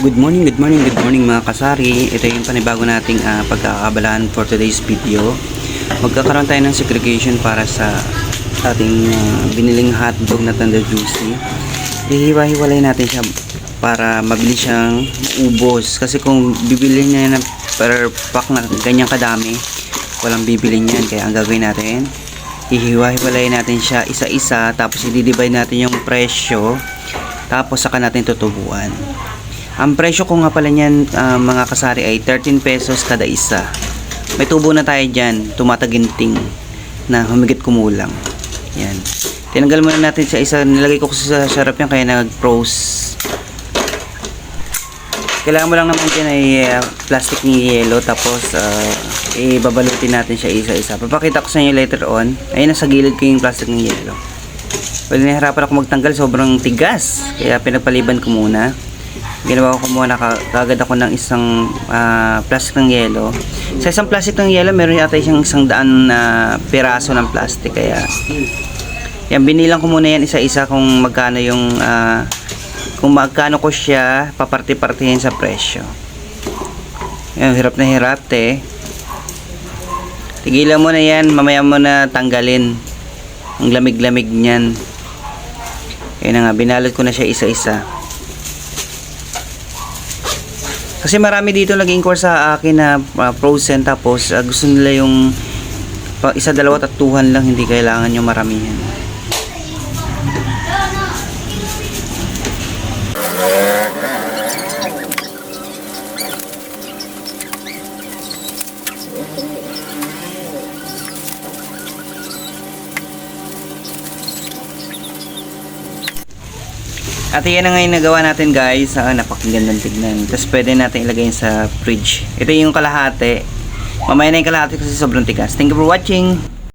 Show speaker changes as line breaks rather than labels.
Good morning mga kasari. Ito yung panibago nating pagkakabalaan for today's video. Magkakaroon tayo ng segregation para sa ating biniling hotdog na Tender Juicy. Ihiwa-hiwalay natin siya para mabilis siyang ubos. Kasi kung bibili niya na per pack na ganyang kadami, walang bibili niyan. Kaya ang gagawin natin, ihiwa-hiwalay natin siya isa-isa, tapos i-divide natin yung presyo, tapos saka natin tutubuan. Ang presyo ko nga pala niyan mga kasari ay 13 pesos kada isa. May tubo na tayo dyan, tumataginting na humigit kumulang. Yan. Tinanggal muna natin sa isa, nilagay ko sa sarap yan kaya nag-froze. Kailangan mo lang naman dyan ay plastic ni yellow, tapos ibabalutin natin siya isa-isa. Papakita ko sa inyo later on. Ayun, nasa gilid ko yung plastic ni yellow. Well, nahirapan ako magtanggal, sobrang tigas. Kaya pinagpaliban ko muna. Ginawa ko muna kagad ako ng isang plastic ng yelo. Sa isang plastic ng yelo, meron yata siyang 100 na piraso ng plastic. Kaya yan, binilang ko muna yan isa-isa kung magkano yung kung magkano ko siya paparte-partihin sa presyo. Yan, hirap na hirap tigilan mo na yan, mamaya mo na tanggalin ang lamig-lamig niyan. Yan na nga, binalot ko na siya isa-isa. Kasi marami dito nag-inquire sa akin na frozen, tapos gusto nila yung isa, dalawa, tatuhan lang, hindi kailangan yung maramihan. At yan na ngayon nagawa natin guys. Napakagandang tignan. Tapos pwede natin ilagay sa fridge. Ito yung kalahati. Mamaya na yung kalahati kasi sobrang tigas. Thank you for watching.